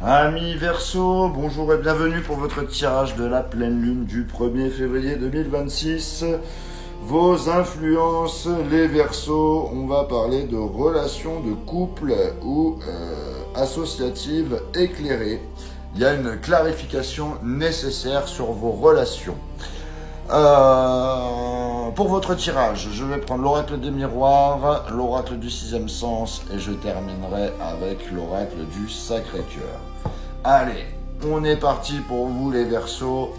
Amis Verseau, bonjour et bienvenue pour votre tirage de la pleine lune du 1er février 2026. Vos influences, les Verseaux, on va parler de relations de couple ou associatives éclairées. Il y a une clarification nécessaire sur vos relations. Pour votre tirage, je vais prendre l'oracle des miroirs, l'oracle du sixième sens et je terminerai avec l'oracle du Sacré-Cœur. Allez, on est parti pour vous les Verseaux.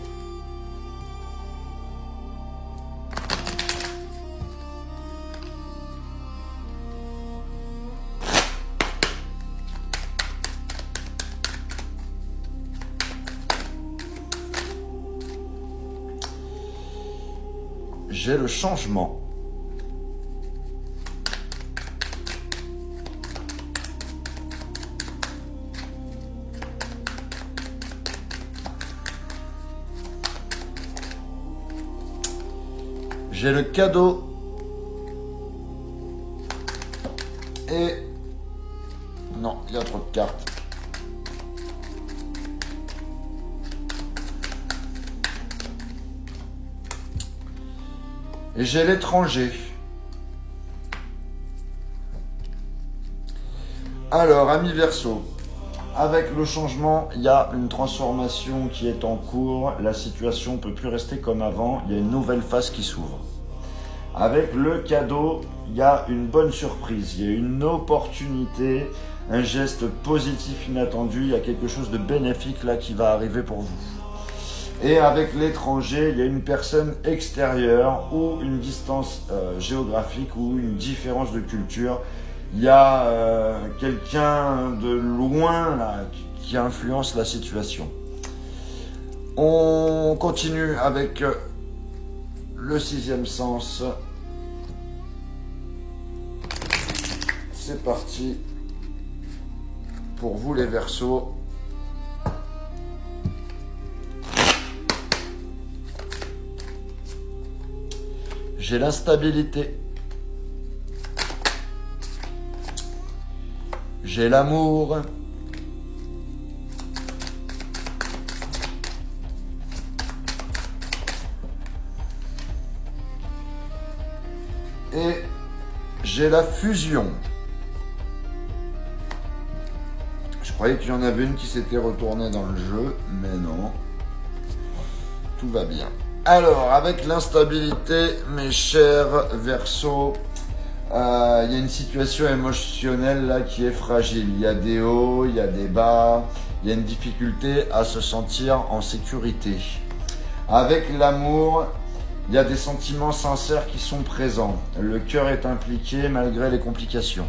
J'ai le changement. J'ai le cadeau. Et... non, il y a trop de cartes. Et j'ai l'étranger. Alors, amis Verseau, avec le changement, il y a une transformation qui est en cours. La situation ne peut plus rester comme avant. Il y a une nouvelle phase qui s'ouvre. Avec le cadeau, il y a une bonne surprise. Il y a une opportunité, un geste positif inattendu. Il y a quelque chose de bénéfique là qui va arriver pour vous. Et avec l'étranger, il y a une personne extérieure ou une distance géographique ou une différence de culture. Il y a quelqu'un de loin là, qui influence la situation. On continue avec le sixième sens. C'est parti pour vous les Verseaux. J'ai l'instabilité. J'ai l'amour. Et j'ai la fusion. Je croyais qu'il y en avait une qui s'était retournée dans le jeu, mais non. Tout va bien. Alors, avec l'instabilité, mes chers Verseaux, il y a une situation émotionnelle là qui est fragile. Il y a des hauts, il y a des bas, il y a une difficulté à se sentir en sécurité. Avec l'amour, il y a des sentiments sincères qui sont présents. Le cœur est impliqué malgré les complications.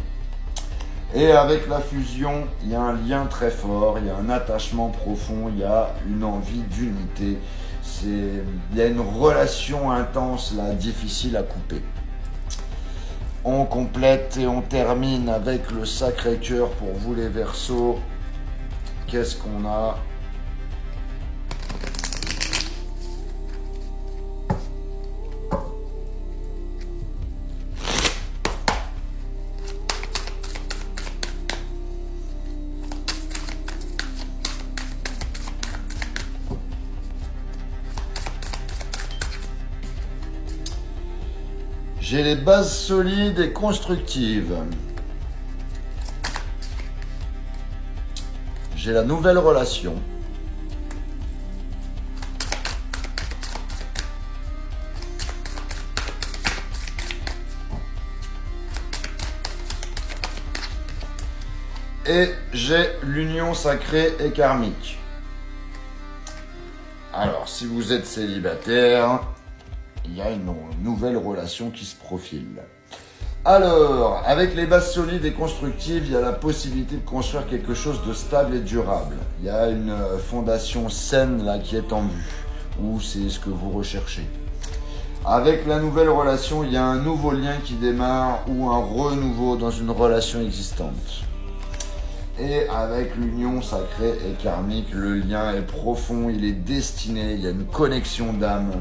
Et avec la fusion, il y a un lien très fort, il y a un attachement profond, il y a une envie d'unité. Il y a une relation intense là, difficile à couper. On complète et on termine avec le Sacré-Cœur pour vous les Verseaux. Qu'est-ce qu'on a ? J'ai les bases solides et constructives. J'ai la nouvelle relation. Et j'ai l'union sacrée et karmique. Alors, si vous êtes célibataire, il y a une nouvelle relation qui se profile. Alors, avec les bases solides et constructives, il y a la possibilité de construire quelque chose de stable et durable. Il y a une fondation saine là qui est en vue, ou c'est ce que vous recherchez. Avec la nouvelle relation, il y a un nouveau lien qui démarre ou un renouveau dans une relation existante. Et avec l'union sacrée et karmique, le lien est profond, il est destiné, il y a une connexion d'âme.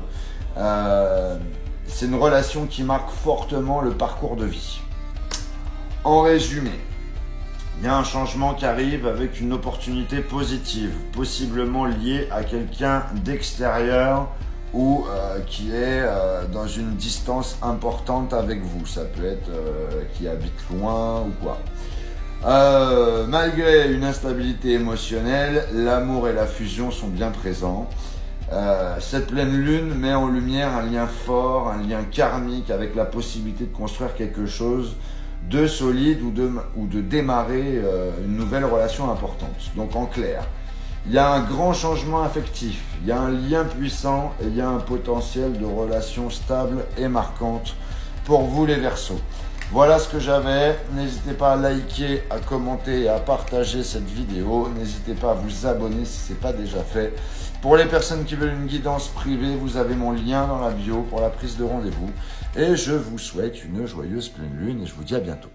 C'est une relation qui marque fortement le parcours de vie. En résumé, Il y a un changement qui arrive avec une opportunité positive, possiblement liée à quelqu'un d'extérieur ou qui est dans une distance importante avec vous. Ça peut être qui habite loin ou quoi. Malgré une instabilité émotionnelle, l'amour et la fusion sont bien présents. Cette pleine lune met en lumière un lien fort, un lien karmique avec la possibilité de construire quelque chose de solide ou de démarrer une nouvelle relation importante. Donc en clair, il y a un grand changement affectif, il y a un lien puissant et il y a un potentiel de relation stable et marquante pour vous les Verseaux. Voilà ce que j'avais. N'hésitez pas à liker, à commenter et à partager cette vidéo. N'hésitez pas à vous abonner si ce n'est pas déjà fait. Pour les personnes qui veulent une guidance privée, vous avez mon lien dans la bio pour la prise de rendez-vous. Et je vous souhaite une joyeuse pleine lune et je vous dis à bientôt.